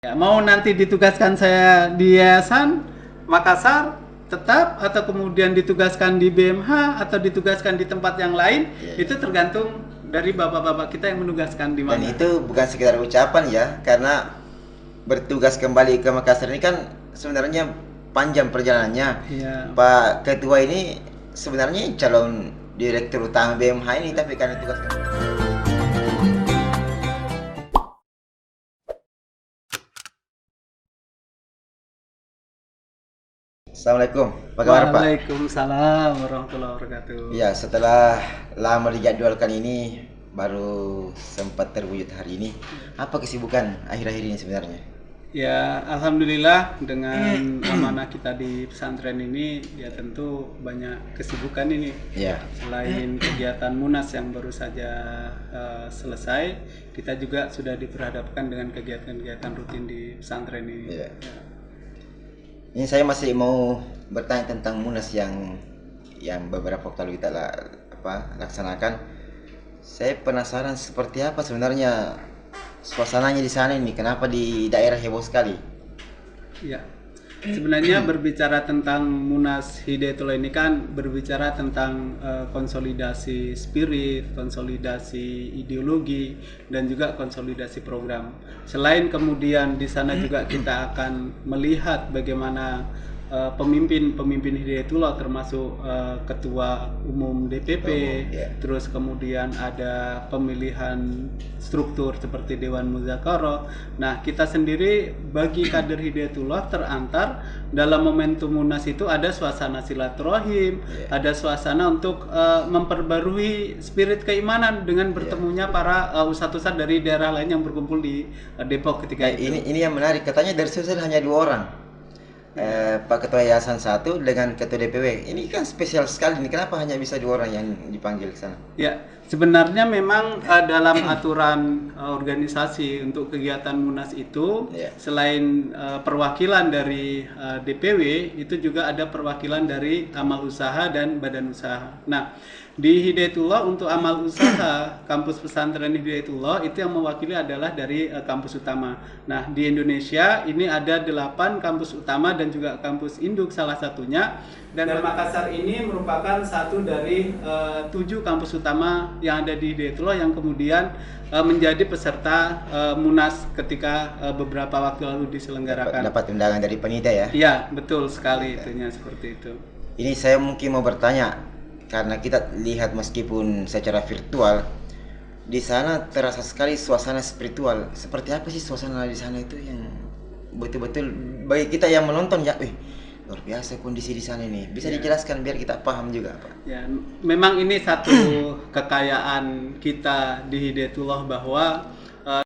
Ya, mau nanti ditugaskan saya di Yayasan Makassar tetap atau kemudian ditugaskan di BMH atau ditugaskan di tempat yang lain, itu tergantung dari bapak-bapak kita yang menugaskan di Dan mana. itu bukan sekedar ucapan ya, karena bertugas kembali ke Makassar ini kan sebenarnya panjang perjalanannya. Iya. Pak Ketua ini sebenarnya calon direktur utama BMH ini, tapi karena tugas. Assalamualaikum, apa kabar Pak? Waalaikumsalam warahmatullahi wabarakatuh. Ya, setelah lama dijadwalkan ini, baru sempat terwujud hari ini. Apa kesibukan akhir-akhir ini sebenarnya? Ya, alhamdulillah dengan amanah kita di pesantren ini, ya tentu banyak kesibukan ini. Ya, Selain kegiatan Munas yang baru saja selesai, kita juga sudah diperhadapkan dengan kegiatan-kegiatan rutin di pesantren ini. ya. Ini saya masih mau bertanya tentang Munas yang beberapa waktu lalu kita laksanakan. Saya penasaran seperti apa sebenarnya suasananya di sana ini. Kenapa di daerah heboh sekali? Ya, sebenarnya berbicara tentang Munas Hidayatullah ini kan berbicara tentang konsolidasi spirit, konsolidasi ideologi, dan juga konsolidasi program. Selain kemudian di sana juga kita akan melihat bagaimana pemimpin Hidayatullah termasuk ketua umum DPP, terus kemudian ada pemilihan struktur seperti Dewan Muzakarah. Nah, kita sendiri bagi kader Hidayatullah terantar dalam momentum Munas itu ada suasana silaturahim, ada suasana untuk memperbarui spirit keimanan dengan bertemunya para ustadz-ustadz dari daerah lain yang berkumpul di Depok ketika itu. Ini yang menarik. Katanya dari Sulsel hanya 2 orang. Pak Ketua Yayasan 1 dengan Ketua DPW. Ini kan spesial sekali nih. Kenapa hanya bisa 2 orang yang dipanggil ke sana? Ya, sebenarnya memang dalam aturan organisasi untuk kegiatan Munas itu selain perwakilan dari DPW, itu juga ada perwakilan dari amal usaha dan badan usaha. Nah, di Hidayatullah untuk amal usaha kampus pesantren Hidayatullah itu yang mewakili adalah dari kampus utama. Nah, di Indonesia ini ada 8 kampus utama dan juga kampus induk salah satunya. Dan Makassar ini merupakan satu dari 7 kampus utama yang ada di Hidayatullah yang kemudian menjadi peserta Munas ketika beberapa waktu lalu diselenggarakan. Dapat undangan dari panitia ya? Iya, betul sekali itunya seperti itu. Ini saya mungkin mau bertanya, karena kita lihat meskipun secara virtual, di sana terasa sekali suasana spiritual. Seperti apa sih suasana di sana itu yang betul-betul bagi kita yang menonton ya, luar biasa kondisi di sana ini. Bisa dijelaskan biar kita paham juga, Pak? Ya, memang ini satu kekayaan kita di Hidayatullah bahwa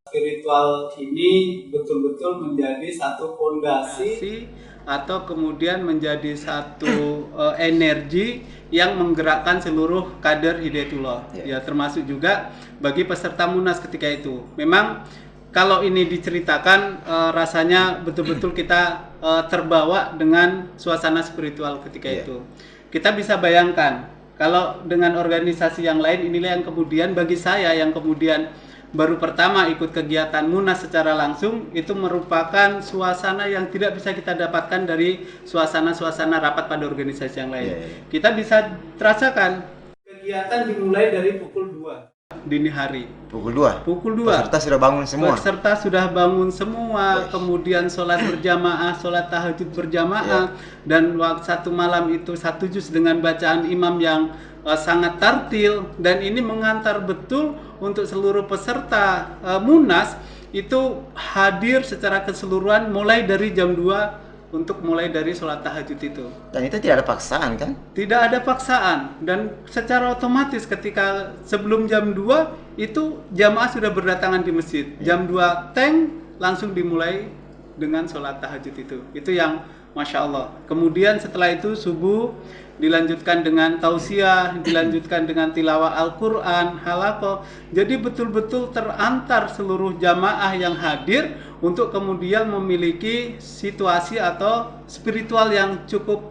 spiritual ini betul-betul menjadi satu fondasi atau kemudian menjadi satu energi yang menggerakkan seluruh kader Hidayatullah. Ya, termasuk juga bagi peserta Munas ketika itu. Memang kalau ini diceritakan rasanya betul-betul kita terbawa dengan suasana spiritual ketika itu. Kita bisa bayangkan kalau dengan organisasi yang lain, inilah yang kemudian bagi saya yang kemudian baru pertama ikut kegiatan Munas secara langsung, itu merupakan suasana yang tidak bisa kita dapatkan dari suasana-suasana rapat pada organisasi yang lain. Kita bisa terasakan kegiatan dimulai dari pukul 2 dini hari. Pukul 2? Pukul 2. Peserta sudah bangun semua? Peserta sudah bangun semua, kemudian sholat berjamaah, sholat tahajud berjamaah, dan waktu satu malam itu 1 juz dengan bacaan imam yang sangat tartil, dan ini mengantar betul untuk seluruh peserta Munas itu hadir secara keseluruhan mulai dari jam 2 untuk mulai dari sholat tahajud itu. Dan itu tidak ada paksaan kan? Tidak ada paksaan, dan secara otomatis ketika sebelum jam 2 itu jamaah sudah berdatangan di masjid. Jam 2 teng langsung dimulai dengan sholat tahajud itu. Itu yang Masya Allah. Kemudian setelah itu subuh dilanjutkan dengan tausiah, dilanjutkan dengan tilawah Al-Quran, halaqah. Jadi betul-betul terantar seluruh jamaah yang hadir untuk kemudian memiliki situasi atau spiritual yang cukup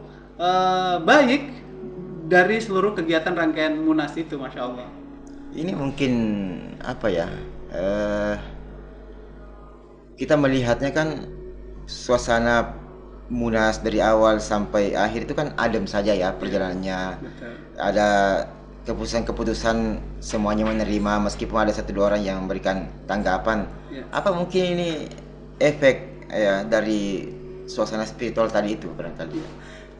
baik dari seluruh kegiatan rangkaian Munas itu, Masya Allah. Ini mungkin apa ya? kita melihatnya kan suasana Munas dari awal sampai akhir itu kan adem saja ya perjalanannya. Betul. Ada keputusan-keputusan semuanya menerima meskipun ada satu dua orang yang memberikan tanggapan. Ya. Apa mungkin ini efek ya dari suasana spiritual tadi itu barangkali?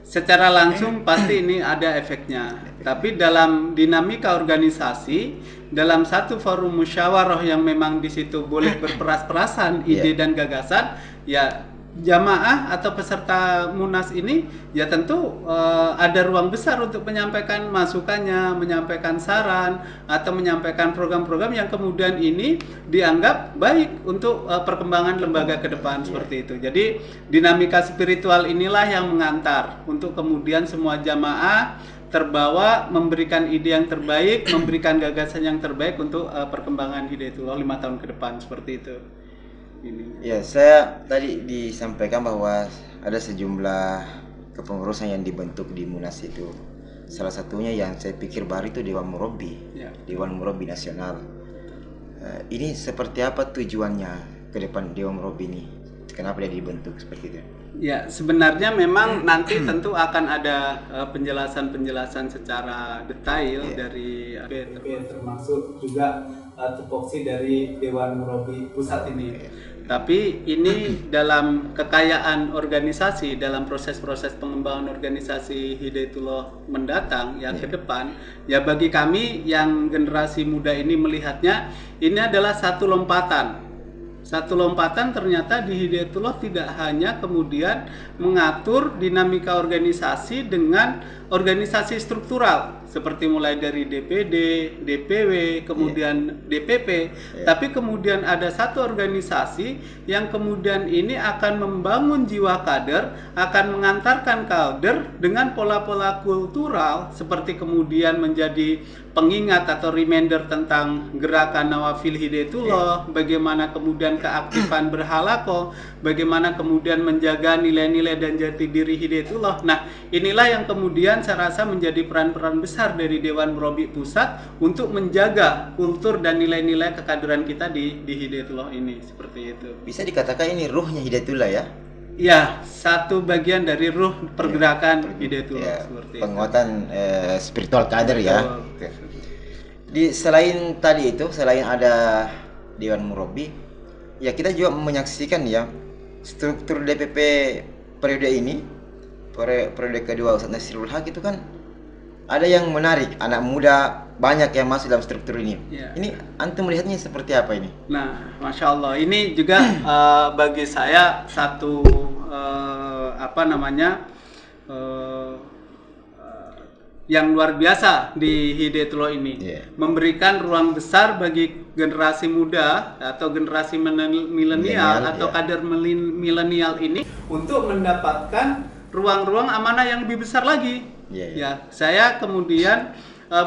Secara langsung pasti ini ada efeknya. Tapi dalam dinamika organisasi, dalam satu forum musyawarah yang memang di situ boleh berperas-perasan ide dan gagasan, ya jamaah atau peserta Munas ini ya tentu ada ruang besar untuk menyampaikan masukannya, menyampaikan saran atau menyampaikan program-program yang kemudian ini dianggap baik untuk perkembangan lembaga ke depan seperti itu. Jadi dinamika spiritual inilah yang mengantar untuk kemudian semua jamaah terbawa memberikan ide yang terbaik, memberikan gagasan yang terbaik untuk perkembangan Hidayatullah 5 tahun ke depan seperti itu. Ini. Ya, saya tadi disampaikan bahwa ada sejumlah kepengurusan yang dibentuk di Munas itu. Salah satunya yang saya pikir baru itu Dewan Murabbi, Dewan Murabbi Nasional. Ini seperti apa tujuannya ke depan Dewan Murabbi ini? Kenapa dia dibentuk seperti itu? Ya, sebenarnya memang nanti tentu akan ada penjelasan-penjelasan secara detail dari termasuk juga tupoksi dari Dewan Murabbi Pusat ini. Tapi ini dalam kekayaan organisasi, dalam proses-proses pengembangan organisasi Hidayatullah mendatang yang ke depan, ya bagi kami yang generasi muda ini melihatnya ini adalah satu lompatan. Satu lompatan ternyata di Hidayatullah tidak hanya kemudian mengatur dinamika organisasi dengan organisasi struktural seperti mulai dari DPD, DPW, kemudian DPP, tapi kemudian ada satu organisasi yang kemudian ini akan membangun jiwa kader, akan mengantarkan kader dengan pola-pola kultural seperti kemudian menjadi pengingat atau reminder tentang gerakan Nawafil Hidayatullah, bagaimana kemudian keaktifan berhalaqah, bagaimana kemudian menjaga nilai-nilai dan jati diri Hidayatullah. Nah, inilah yang kemudian saya rasa menjadi peran-peran besar dari Dewan Murabbi Pusat untuk menjaga kultur dan nilai-nilai kekaderan kita di Hidayatullah ini, seperti itu. Bisa dikatakan ini ruhnya Hidayatullah ya? Ya, satu bagian dari ruh pergerakan Hidayatullah seperti penguatan spiritual kader ya. Selain tadi itu, selain ada Dewan Murabbi, ya kita juga menyaksikan ya struktur DPP periode ini, periode kedua Ustaz Nasrul Haq itu kan ada yang menarik, anak muda banyak yang masuk dalam struktur ini. Ini antum melihatnya seperti apa ini? Nah, Masya Allah, ini juga bagi saya satu yang luar biasa di Hidayatullah ini, memberikan ruang besar bagi generasi muda atau generasi milenial atau kader milenial ini untuk mendapatkan ruang-ruang amanah yang lebih besar lagi. Ya, saya kemudian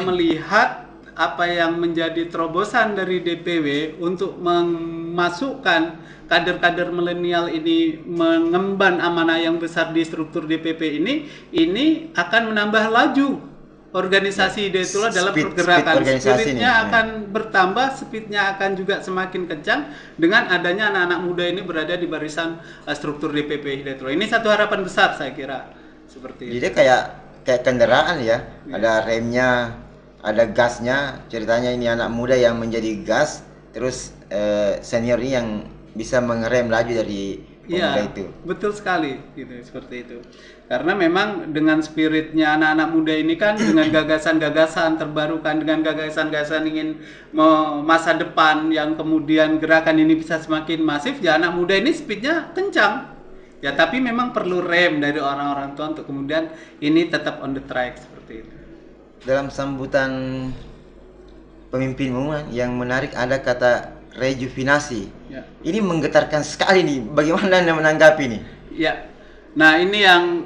melihat apa yang menjadi terobosan dari DPW untuk memasukkan kader-kader milenial ini mengemban amanah yang besar di struktur DPP ini akan menambah laju organisasi Hidayatullah dalam pergerakan. Spiritnya akan bertambah, speednya akan juga semakin kencang dengan adanya anak-anak muda ini berada di barisan struktur DPP Hidayatullah. Ini satu harapan besar saya kira seperti itu. Jadi kayak kendaraan ya, ada remnya, ada gasnya. Ceritanya ini anak muda yang menjadi gas, terus senior ini yang bisa mengerem laju dari pemuda itu. Betul sekali, gitu, seperti itu. Karena memang dengan spiritnya anak-anak muda ini kan dengan gagasan-gagasan terbarukan, dengan gagasan-gagasan ingin masa depan yang kemudian gerakan ini bisa semakin masif, ya anak muda ini speednya kencang. Ya, tapi memang perlu rem dari orang-orang tua untuk kemudian ini tetap on the track seperti itu. Dalam sambutan pemimpin umum yang menarik ada kata rejuvenasi. Ini menggetarkan sekali nih. Bagaimana Anda menanggapi ini? Ya. Nah, ini yang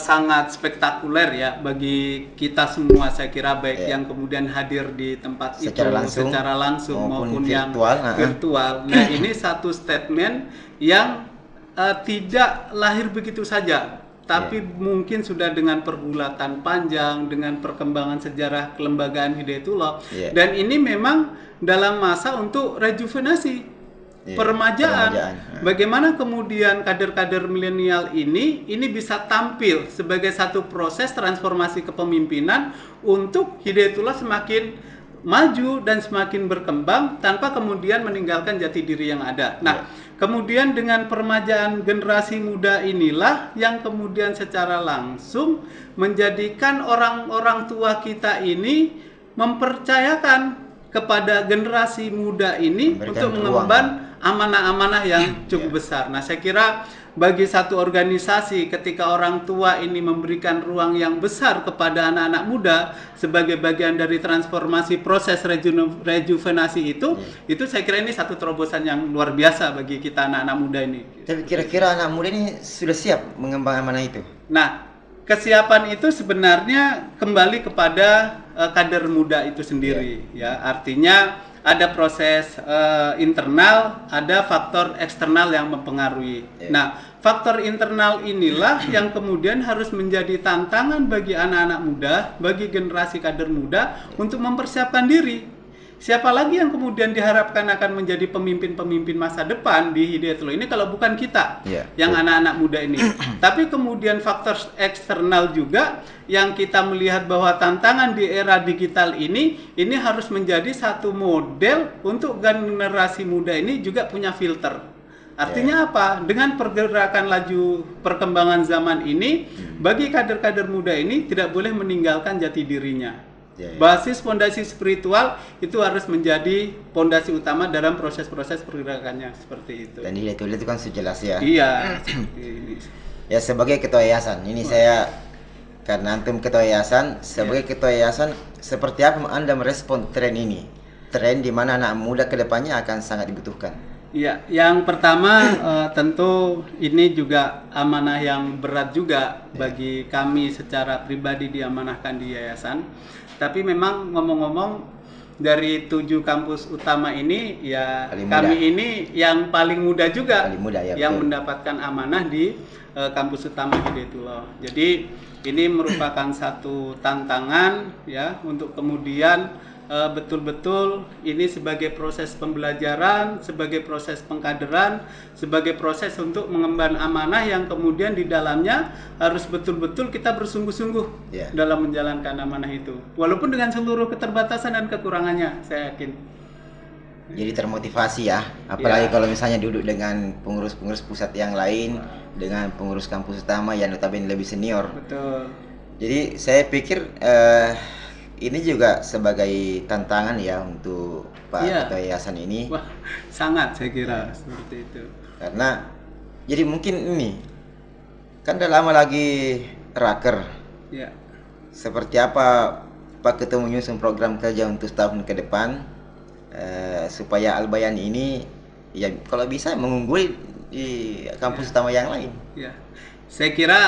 sangat spektakuler ya bagi kita semua, saya kira, baik yang kemudian hadir di tempat secara langsung maupun virtual, yang virtual. Nah, ini satu statement yang tidak lahir begitu saja, tapi mungkin sudah dengan pergulatan panjang, dengan perkembangan sejarah kelembagaan Hidayatullah, dan ini memang dalam masa untuk rejuvenasi. peremajaan. Peremajaan. Bagaimana kemudian kader-kader milenial ini bisa tampil sebagai satu proses transformasi kepemimpinan untuk Hidayatullah semakin maju dan semakin berkembang tanpa kemudian meninggalkan jati diri yang ada. Nah, kemudian dengan peremajaan generasi muda inilah yang kemudian secara langsung menjadikan orang-orang tua kita ini mempercayakan kepada generasi muda ini Memberikan untuk mengemban amanah-amanah yang cukup besar. Nah, saya kira bagi satu organisasi ketika orang tua ini memberikan ruang yang besar kepada anak-anak muda sebagai bagian dari transformasi proses rejuvenasi itu saya kira ini satu terobosan yang luar biasa bagi kita anak-anak muda ini. Tapi kira-kira anak muda ini sudah siap mengembang amanah itu? Nah, kesiapan itu sebenarnya kembali kepada kader muda itu sendiri, ya. Artinya ada proses internal, ada faktor eksternal yang mempengaruhi. Nah, faktor internal inilah yang kemudian harus menjadi tantangan bagi anak-anak muda, bagi generasi kader muda untuk mempersiapkan diri. Siapa lagi yang kemudian diharapkan akan menjadi pemimpin-pemimpin masa depan di Hidayatullah ini kalau bukan kita, yang anak-anak muda ini. Tapi kemudian faktor eksternal juga yang kita melihat bahwa tantangan di era digital ini harus menjadi satu model untuk generasi muda ini juga punya filter. Artinya apa? Dengan pergerakan laju perkembangan zaman ini, bagi kader-kader muda ini tidak boleh meninggalkan jati dirinya. Basis fondasi spiritual itu harus menjadi fondasi utama dalam proses-proses pergerakannya, seperti itu. Dan Hidayatullah itu kan sejelas ya. Iya. Ya, sebagai ketua yayasan ini saya, karena antum ketua yayasan, sebagai ketua yayasan, seperti apa Anda merespon tren ini? Tren di mana anak muda kedepannya akan sangat dibutuhkan. Ya, yang pertama tentu ini juga amanah yang berat juga bagi kami secara pribadi diamanahkan di yayasan. Tapi memang ngomong-ngomong dari 7 kampus utama ini ya kami ini yang paling muda juga, yang mendapatkan amanah di kampus utama Hidayatullah. Jadi ini merupakan satu tantangan ya untuk kemudian betul-betul ini sebagai proses pembelajaran, sebagai proses pengkaderan, sebagai proses untuk mengemban amanah yang kemudian di dalamnya harus betul-betul kita bersungguh-sungguh dalam menjalankan amanah itu. Walaupun dengan seluruh keterbatasan dan kekurangannya, saya yakin. Jadi termotivasi ya, apalagi kalau misalnya duduk dengan pengurus-pengurus pusat yang lain, dengan pengurus kampus utama yang notabene lebih senior. Betul. Jadi saya pikir ini juga sebagai tantangan ya untuk Pak Ketua Yayasan ini. Wah, sangat saya kira seperti itu. Karena jadi mungkin ini kan udah lama lagi raker. Ya. Seperti apa Pak Ketua menyusun program kerja untuk setahun ke depan supaya Al-Bayan ini ya kalau bisa mengungguli di kampus utama yang lain. Ya. Saya kira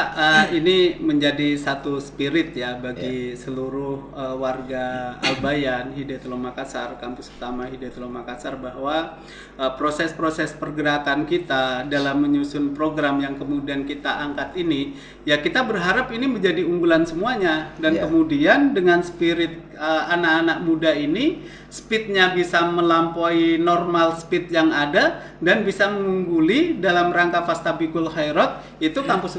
ini menjadi satu spirit ya bagi seluruh warga Al-Bayan Hidayatullah Makassar, kampus utama Hidayatullah Makassar, bahwa proses-proses pergerakan kita dalam menyusun program yang kemudian kita angkat ini, ya kita berharap ini menjadi unggulan semuanya dan kemudian dengan spirit anak-anak muda ini speednya bisa melampaui normal speed yang ada dan bisa mengungguli dalam rangka Fastabiqul Khairat itu kampus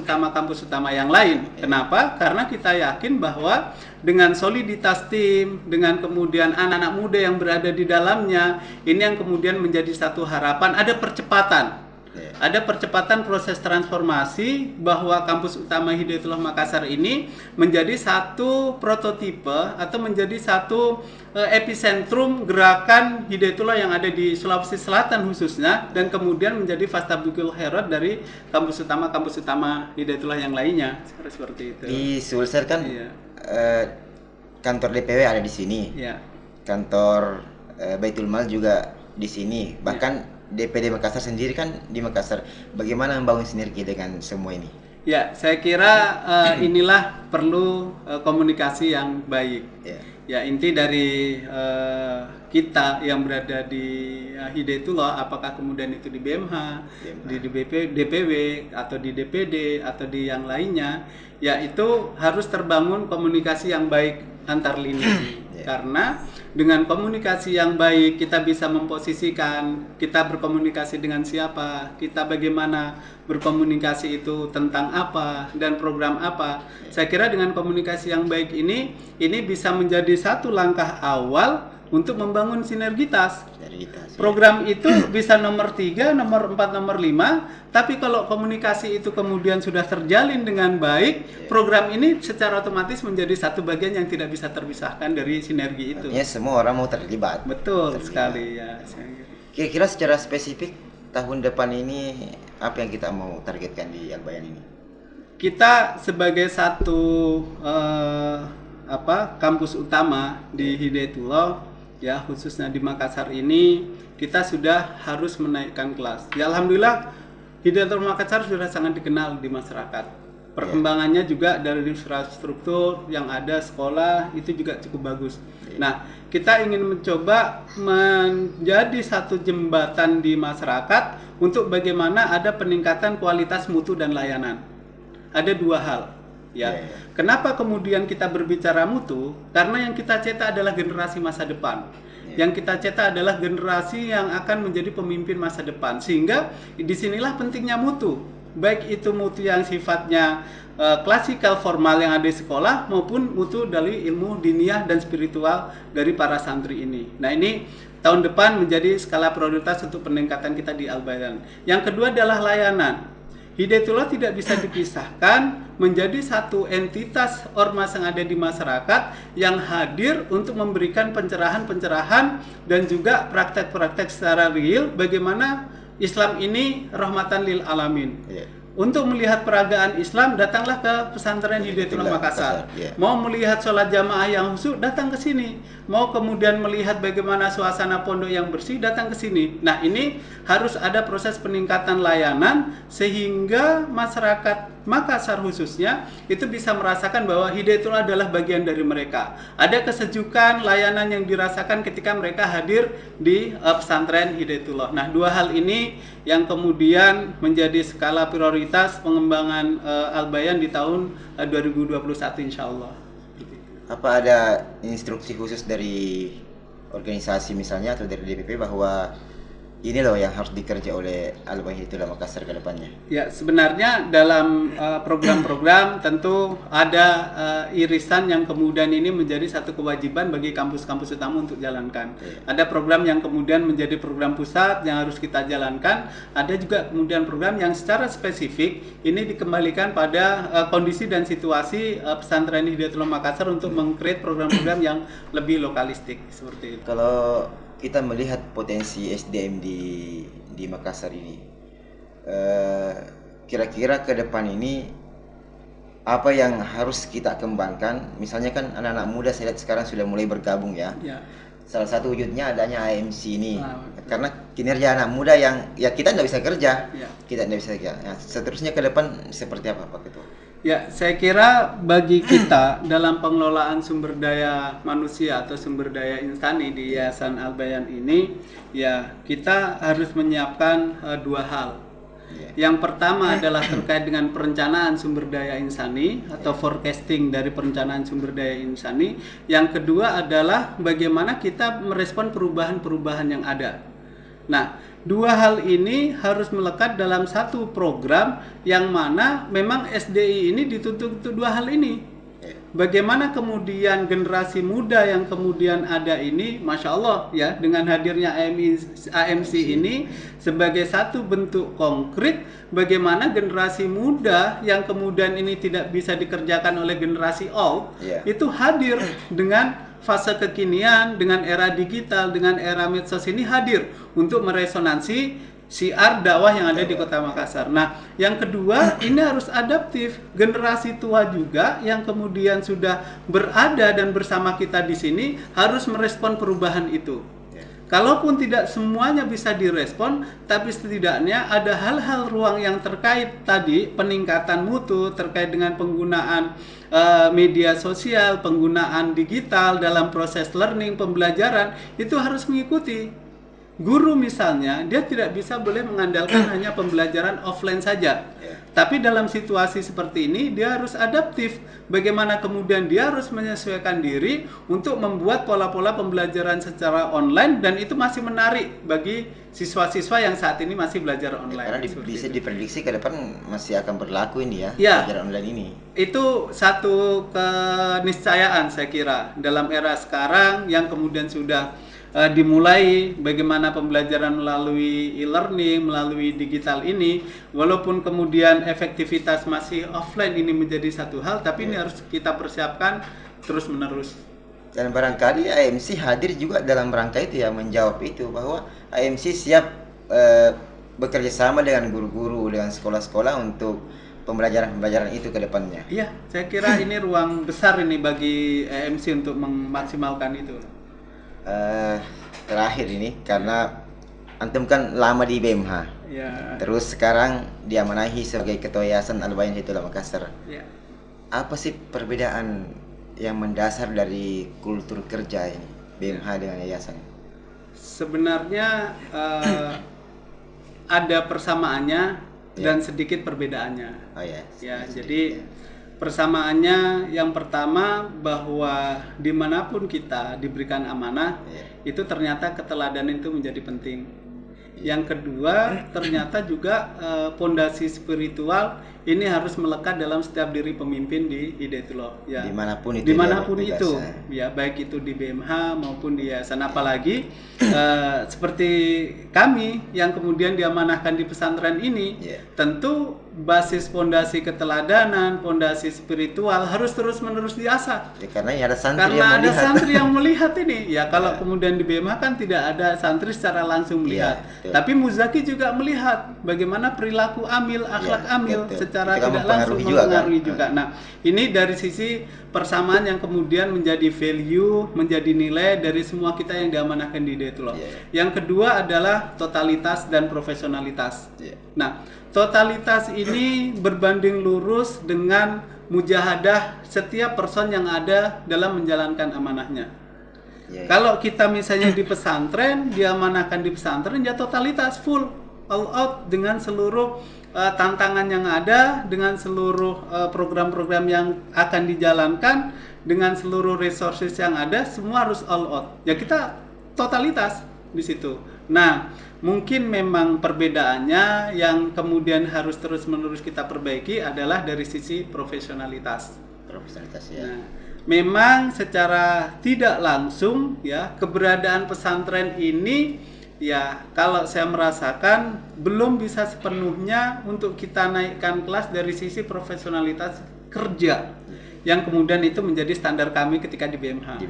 utama yang lain. Kenapa? Karena kita yakin bahwa dengan soliditas tim, dengan kemudian anak-anak muda yang berada di dalamnya, ini yang kemudian menjadi satu harapan, ada percepatan. Ada percepatan proses transformasi bahwa kampus utama Hidayatullah Makassar ini menjadi satu prototipe atau menjadi satu epicentrum gerakan Hidayatullah yang ada di Sulawesi Selatan khususnya, dan kemudian menjadi Fastabiqul Khairat dari kampus utama Hidayatullah yang lainnya, seperti itu. Di Sulsel kan kantor DPW ada di sini, kantor Baitul Mal juga di sini, bahkan DPD Makassar sendiri kan di Makassar. Bagaimana membangun sinergi dengan semua ini? Ya, saya kira inilah perlu komunikasi yang baik. Ya, inti dari kita yang berada di Hidayatullah, apakah kemudian itu di BMH, di DPW, atau di DPD, atau di yang lainnya, ya itu harus terbangun komunikasi yang baik antar lini. karena dengan komunikasi yang baik kita bisa memposisikan kita berkomunikasi dengan siapa, kita bagaimana berkomunikasi itu tentang apa dan program apa. Saya kira dengan komunikasi yang baik ini bisa menjadi satu langkah awal untuk membangun sinergitas. Program itu bisa nomor 3, nomor 4, nomor 5, tapi kalau komunikasi itu kemudian sudah terjalin dengan baik, program ini secara otomatis menjadi satu bagian yang tidak bisa terpisahkan dari sinergi itu. Artinya semua orang mau terlibat. Betul sekali ya. Kira-kira secara spesifik tahun depan ini apa yang kita mau targetkan di Al-Bayan ini? Kita sebagai satu kampus utama di Hidayatullah, ya khususnya di Makassar ini, kita sudah harus menaikkan kelas. Ya alhamdulillah Hidayatullah Makassar sudah sangat dikenal di masyarakat. Perkembangannya juga dari infrastruktur yang ada, sekolah itu juga cukup bagus. Nah, kita ingin mencoba menjadi satu jembatan di masyarakat untuk bagaimana ada peningkatan kualitas mutu dan layanan. Ada dua hal. Ya. Kenapa kemudian kita berbicara mutu? Karena yang kita cetak adalah generasi masa depan. Yang kita cetak adalah generasi yang akan menjadi pemimpin masa depan. Sehingga disinilah pentingnya mutu. Baik itu mutu yang sifatnya klasikal formal yang ada di sekolah maupun mutu dari ilmu diniyah dan spiritual dari para santri ini. Nah ini tahun depan menjadi skala prioritas untuk peningkatan kita di Al-Bayan. Yang kedua adalah layanan. Hidayatullah tidak bisa dipisahkan menjadi satu entitas ormas yang ada di masyarakat yang hadir untuk memberikan pencerahan-pencerahan dan juga praktek-praktek secara real bagaimana Islam ini rahmatan lil alamin. Untuk melihat peragaan Islam, datanglah ke pesantren Hidayatullah Makassar. Mau melihat sholat jamaah yang khusyuk, datang ke sini. Mau kemudian melihat bagaimana suasana pondok yang bersih, datang ke sini. Nah, ini harus ada proses peningkatan layanan sehingga masyarakat Makassar khususnya itu bisa merasakan bahwa Hidayatullah adalah bagian dari mereka. Ada kesejukan layanan yang dirasakan ketika mereka hadir di pesantren Hidayatullah. Nah, dua hal ini yang kemudian menjadi skala prioritas pengembangan Al-Bayan di tahun 2021 insya Allah. Apa ada instruksi khusus dari organisasi misalnya atau dari DPP bahwa ini loh yang harus dikerja oleh Al-Bayan Hidayatullah Makassar ke depannya? Ya, sebenarnya dalam program-program tentu ada irisan yang kemudian ini menjadi satu kewajiban bagi kampus-kampus utama untuk jalankan. Ada program yang kemudian menjadi program pusat yang harus kita jalankan. Ada juga kemudian program yang secara spesifik ini dikembalikan pada kondisi dan situasi pesantren Hidayatullah Makassar untuk meng-create program-program yang lebih lokalistik seperti itu. Kalau kita melihat potensi SDM di Makassar ini, kira-kira ke depan ini apa yang harus kita kembangkan? Misalnya kan anak-anak muda saya lihat sekarang sudah mulai bergabung ya. Salah satu wujudnya adanya AMC ini, karena kinerja anak muda yang ya kita tidak bisa kerja, kita tidak bisa kerja. Nah, seterusnya ke depan seperti apa Pak Ketua? Ya, saya kira bagi kita dalam pengelolaan sumber daya manusia atau sumber daya insani di Yayasan Al-Bayan ini, ya kita harus menyiapkan dua hal. Yang pertama adalah terkait dengan perencanaan sumber daya insani atau forecasting dari perencanaan sumber daya insani. Yang kedua adalah bagaimana kita merespon perubahan-perubahan yang ada. Nah, dua hal ini harus melekat dalam satu program yang mana memang SDI ini dituntut untuk dua hal ini. Bagaimana kemudian generasi muda yang kemudian ada ini, Masya Allah ya, dengan hadirnya AMC ini sebagai satu bentuk konkret bagaimana generasi muda yang kemudian ini tidak bisa dikerjakan oleh generasi old itu hadir dengan fase kekinian, dengan era digital, dengan era medsos ini hadir untuk meresonansi syiar dakwah yang ada di Kota Makassar. Nah, yang kedua ini harus adaptif. Generasi tua juga yang kemudian sudah berada dan bersama kita di sini harus merespon perubahan itu. Kalaupun tidak semuanya bisa direspon, tapi setidaknya ada hal-hal ruang yang terkait tadi peningkatan mutu terkait dengan penggunaan media sosial, penggunaan digital dalam proses learning pembelajaran itu harus mengikuti. Guru misalnya, dia tidak bisa boleh mengandalkan hanya pembelajaran offline saja. Tapi dalam situasi seperti ini dia harus adaptif. Bagaimana kemudian dia harus menyesuaikan diri untuk membuat pola-pola pembelajaran secara online, dan itu masih menarik bagi siswa-siswa yang saat ini masih belajar online. Karena bisa diprediksi ke depan masih akan berlaku ini ya, belajar online ini. Itu satu keniscayaan saya kira dalam era sekarang yang kemudian sudah dimulai bagaimana pembelajaran melalui e-learning, melalui digital ini, walaupun kemudian efektivitas masih offline ini menjadi satu hal, tapi ini harus kita persiapkan terus menerus. Dan barangkali AMC hadir juga dalam rangka itu ya, menjawab itu, bahwa AMC siap bekerja sama dengan guru-guru, dengan sekolah-sekolah untuk pembelajaran itu ke depannya. Iya, saya kira ini ruang besar ini bagi AMC untuk memaksimalkan itu. Terakhir ini, karena antum kan lama di BMH, terus sekarang diamanahi sebagai Ketua Yayasan Al-Bayan Hidayatullah Makassar. Apa sih perbedaan yang mendasar dari kultur kerja ini BMH dengan yayasan? Sebenarnya ada persamaannya dan sedikit perbedaannya. Jadi persamaannya yang pertama bahwa dimanapun kita diberikan amanah, itu ternyata keteladanan itu menjadi penting. Yang kedua, ternyata juga pondasi spiritual ini harus melekat dalam setiap diri pemimpin di Hidayatullah. Ya, dimanapun itu, ya baik itu di BMH maupun di yayasan. Apalagi seperti kami yang kemudian diamanahkan di pesantren ini, tentu basis pondasi keteladanan, pondasi spiritual harus terus-menerus diasah. Karena ada santri yang melihat ini. Ya kalau kemudian di BMH kan tidak ada santri secara langsung melihat. Tapi Muzaki juga melihat bagaimana perilaku amil, akhlak amil secara tidak langsung mempengaruhi juga. Nah, ini dari sisi persamaan yang kemudian menjadi value, menjadi nilai dari semua kita yang diamanahkan di Hidayatullah. Yang kedua adalah totalitas dan profesionalitas. Nah, totalitas ini berbanding lurus dengan mujahadah setiap person yang ada dalam menjalankan amanahnya. Kalau kita misalnya di pesantren, diamanahkan di pesantren, ya totalitas full all out dengan seluruh tantangan yang ada, dengan seluruh program-program yang akan dijalankan, dengan seluruh resources yang ada, semua harus all out. Ya kita totalitas di situ. Nah, mungkin memang perbedaannya yang kemudian harus terus-menerus kita perbaiki adalah dari sisi profesionalitas. Nah, memang secara tidak langsung ya keberadaan pesantren ini ya kalau saya merasakan belum bisa sepenuhnya untuk kita naikkan kelas dari sisi profesionalitas kerja yang kemudian itu menjadi standar kami ketika di BMH.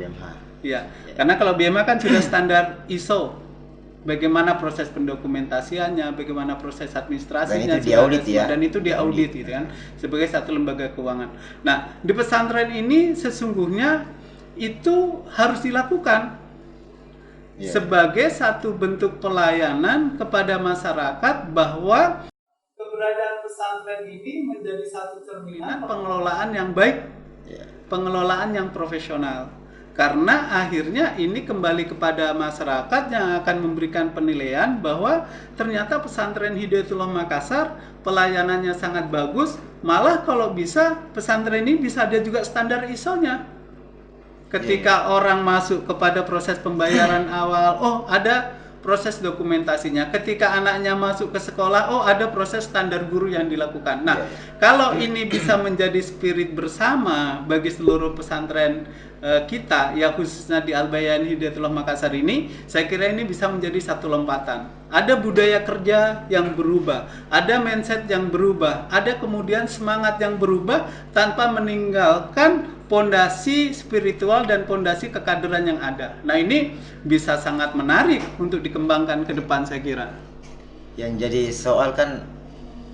Ya, karena kalau BMH kan sudah standar ISO. Bagaimana proses pendokumentasiannya, bagaimana proses administrasinya, dan itu diaudit gitu kan sebagai satu lembaga keuangan. Nah, di pesantren ini sesungguhnya itu harus dilakukan sebagai satu bentuk pelayanan kepada masyarakat, bahwa keberadaan pesantren ini menjadi satu cerminan pengelolaan yang baik, pengelolaan yang profesional. Karena akhirnya ini kembali kepada masyarakat yang akan memberikan penilaian bahwa ternyata pesantren Hidayatullah Makassar pelayanannya sangat bagus, malah kalau bisa pesantren ini bisa ada juga standar ISO-nya. Ketika orang masuk kepada proses pembayaran awal, oh ada proses dokumentasinya. Ketika anaknya masuk ke sekolah, oh ada proses standar guru yang dilakukan. Nah, kalau ini bisa menjadi spirit bersama bagi seluruh pesantren kita, ya khususnya di Al-Bayan Hidayatullah Makassar ini, saya kira ini bisa menjadi satu lompatan. Ada budaya kerja yang berubah, ada mindset yang berubah, ada kemudian semangat yang berubah tanpa meninggalkan pondasi spiritual dan pondasi kekaderan yang ada. Nah, ini bisa sangat menarik untuk dikembangkan ke depan saya kira. Yang jadi soal kan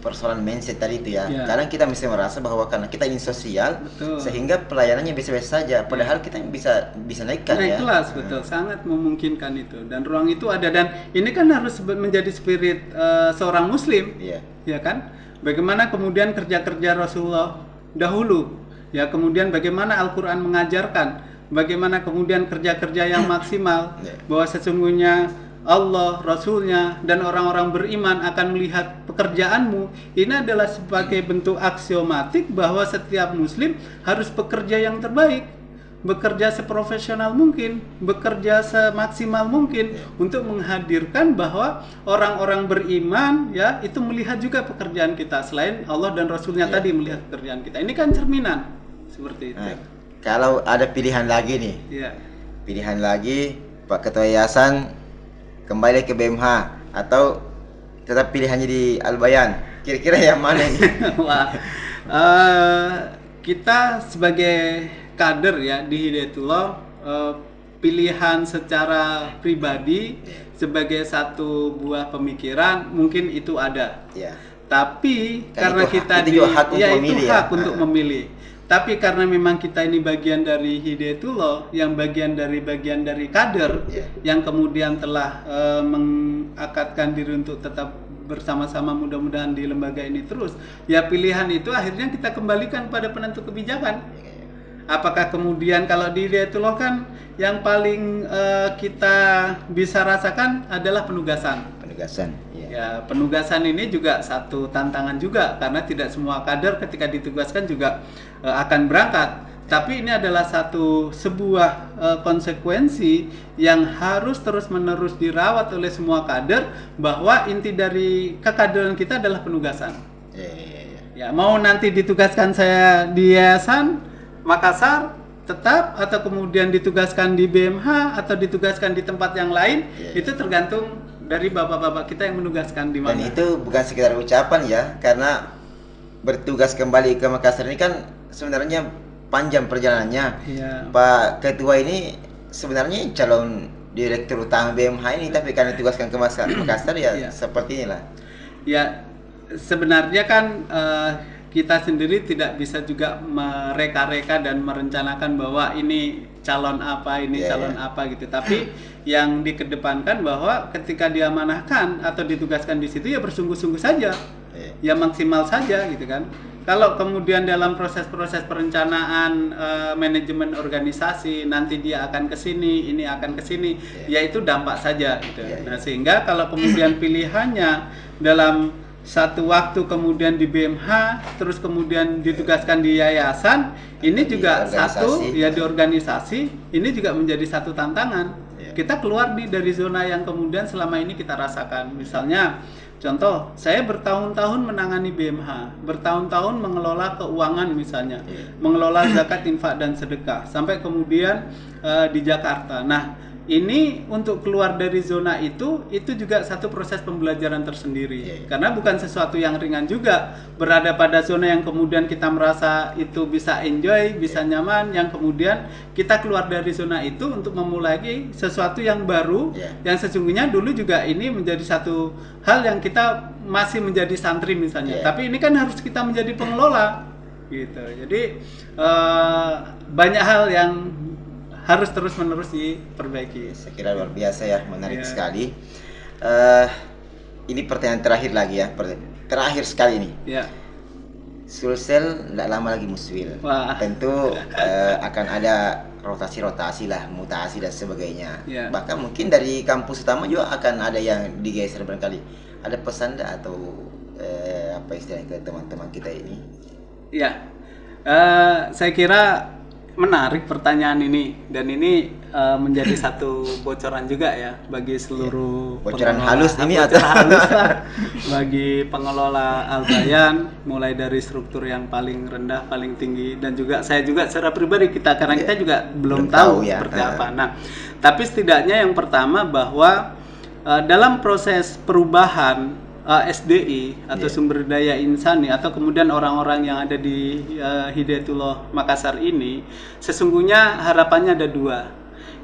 persoalan mindset tadi itu ya. Kadang kita mesti merasa bahwa karena kita ini sosial, sehingga pelayanannya biasa-biasa saja. Padahal kita bisa naikkan naik kelas, betul, sangat memungkinkan itu. Dan ruang itu ada, dan ini kan harus menjadi spirit seorang muslim, ya kan? Bagaimana kemudian kerja-kerja Rasulullah dahulu, ya kemudian bagaimana Al-Quran mengajarkan, bagaimana kemudian kerja-kerja yang maksimal, bahwa sesungguhnya Allah, Rasulnya, dan orang-orang beriman akan melihat pekerjaanmu. Ini adalah sebagai bentuk aksiomatik bahwa setiap muslim harus bekerja yang terbaik, bekerja seprofesional mungkin, bekerja semaksimal mungkin untuk menghadirkan bahwa orang-orang beriman ya itu melihat juga pekerjaan kita selain Allah dan Rasulnya tadi melihat pekerjaan kita. Ini kan cerminan seperti itu. Nah, kalau ada pilihan lagi nih, pilihan lagi Pak Ketua Yayasan kembali ke BMH atau tetap pilihannya di Al-Bayan, kira-kira yang mana ini? Wah, kita sebagai kader ya di Hidayatullah, pilihan secara pribadi sebagai satu buah pemikiran mungkin itu ada. Tapi kan karena itu, kita itu hak untuk memilih, itu hak untuk memilih. Tapi karena memang kita ini bagian dari Hidayatullah, yang bagian dari kader, yang kemudian telah mengakadkan diri untuk tetap bersama-sama mudah-mudahan di lembaga ini terus, ya pilihan itu akhirnya kita kembalikan pada penentu kebijakan. Apakah kemudian kalau di Hidayatullah kan yang paling kita bisa rasakan adalah penugasan. Ya, penugasan ini juga satu tantangan juga karena tidak semua kader ketika ditugaskan juga akan berangkat. Tapi ini adalah sebuah konsekuensi yang harus terus-menerus dirawat oleh semua kader bahwa inti dari kekaderan kita adalah penugasan. Ya, mau nanti ditugaskan saya di Yayasan Makassar tetap atau kemudian ditugaskan di BMH atau ditugaskan di tempat yang lain, itu tergantung dari bapak-bapak kita yang menugaskan di mana. Dan itu bukan sekedar ucapan ya, karena bertugas kembali ke Makassar ini kan sebenarnya panjang perjalanannya. Pak Ketua ini sebenarnya calon direktur utama BMH ini, tapi karena ditugaskan ke Makassar ya seperti inilah. Ya, sebenarnya kan kita sendiri tidak bisa juga mereka-reka dan merencanakan bahwa ini calon apa, calon apa gitu. Tapi yang dikedepankan bahwa ketika diamanahkan atau ditugaskan di situ ya bersungguh-sungguh saja, ya maksimal saja gitu kan. Kalau kemudian dalam proses-proses perencanaan manajemen organisasi nanti dia akan ke sini, ini akan ke sini, ya itu dampak saja gitu. Nah, sehingga kalau kemudian pilihannya dalam satu waktu kemudian di BMH terus kemudian ditugaskan di yayasan, ini juga di organisasi, ini juga menjadi satu tantangan. Kita keluar dari zona yang kemudian selama ini kita rasakan. Misalnya contoh, saya bertahun-tahun menangani BMH, bertahun-tahun mengelola keuangan misalnya, mengelola zakat, infak dan sedekah sampai kemudian di Jakarta. Nah, ini untuk keluar dari zona itu juga satu proses pembelajaran tersendiri. Karena bukan sesuatu yang ringan juga berada pada zona yang kemudian kita merasa itu bisa enjoy, bisa nyaman, yang kemudian kita keluar dari zona itu untuk memulai sesuatu yang baru, yang sesungguhnya dulu juga ini menjadi satu hal yang kita masih menjadi santri misalnya. Tapi ini kan harus kita menjadi pengelola gitu. Jadi banyak hal yang harus terus-menerus diperbaiki. Saya kira luar biasa ya, menarik sekali. Ini pertanyaan terakhir lagi ya, terakhir sekali ini. Sulsel tidak lama lagi muswil. Tentu akan ada rotasi-rotasi lah, mutasi dan sebagainya. Bahkan mungkin dari kampus utama juga akan ada yang digeser barangkali. Ada pesan atau apa istilahnya ke teman-teman kita ini? Saya kira menarik pertanyaan ini, dan ini menjadi satu bocoran juga ya bagi seluruh bocoran halus ini atau halus lah bagi pengelola Al-Bayan, mulai dari struktur yang paling rendah, paling tinggi, dan juga saya juga secara pribadi karena kita juga belum tahu seperti apa. Nah, tapi setidaknya yang pertama bahwa dalam proses perubahan SDI atau sumber daya insani atau kemudian orang-orang yang ada di Hidayatullah Makassar ini, sesungguhnya harapannya ada dua.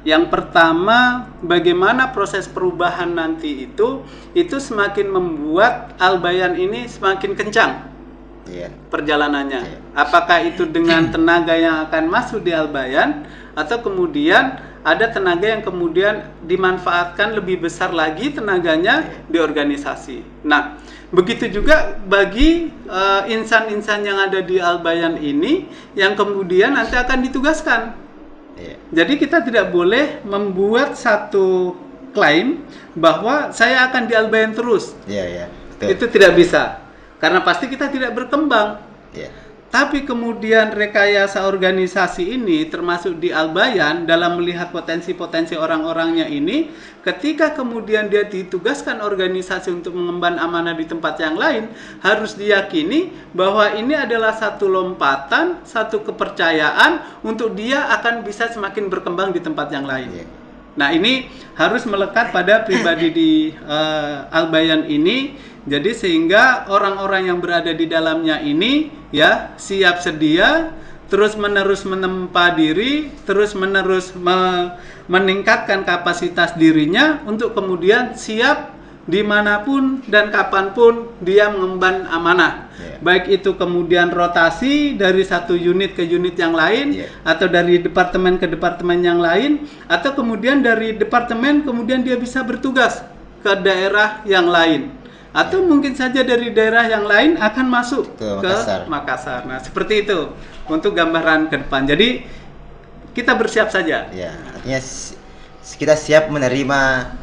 Yang pertama, bagaimana proses perubahan nanti itu semakin membuat Al-Bayan ini semakin kencang perjalanannya. Apakah itu dengan tenaga yang akan masuk di Al-Bayan, atau kemudian ada tenaga yang kemudian dimanfaatkan lebih besar lagi tenaganya di organisasi. Nah, begitu juga bagi insan-insan yang ada di Al-Bayan ini yang kemudian nanti akan ditugaskan. Jadi kita tidak boleh membuat satu klaim bahwa saya akan di Al-Bayan terus. Itu tidak bisa. Karena pasti kita tidak berkembang. Ya. Tapi kemudian rekayasa organisasi ini termasuk di Al-Bayan dalam melihat potensi-potensi orang-orangnya ini, ketika kemudian dia ditugaskan organisasi untuk mengemban amanah di tempat yang lain, harus diyakini bahwa ini adalah satu lompatan, satu kepercayaan untuk dia akan bisa semakin berkembang di tempat yang lain. Ya. Nah, ini harus melekat pada pribadi di Al-Bayan ini. Jadi sehingga orang-orang yang berada di dalamnya ini ya siap sedia, terus menerus menempa diri, terus menerus meningkatkan kapasitas dirinya untuk kemudian siap dimanapun dan kapanpun dia mengemban amanah. Baik itu kemudian rotasi dari satu unit ke unit yang lain, atau dari departemen ke departemen yang lain, atau kemudian dari departemen kemudian dia bisa bertugas ke daerah yang lain. Atau mungkin saja dari daerah yang lain akan masuk ke Makassar. Nah, seperti itu untuk gambaran ke depan. Jadi kita bersiap saja. Ya, artinya kita siap menerima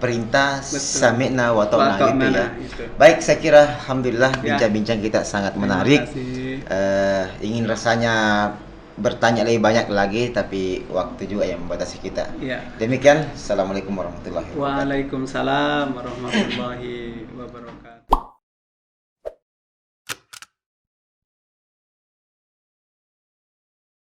perintah sami'na wa ta'na gitu ya. Baik, saya kira alhamdulillah bincang-bincang kita sangat menarik. Ingin rasanya bertanya lebih banyak lagi, tapi waktu juga yang membatasi kita. Demikian, assalamualaikum warahmatullahi wabarakatuh. Waalaikumsalam warahmatullahi wabarakatuh.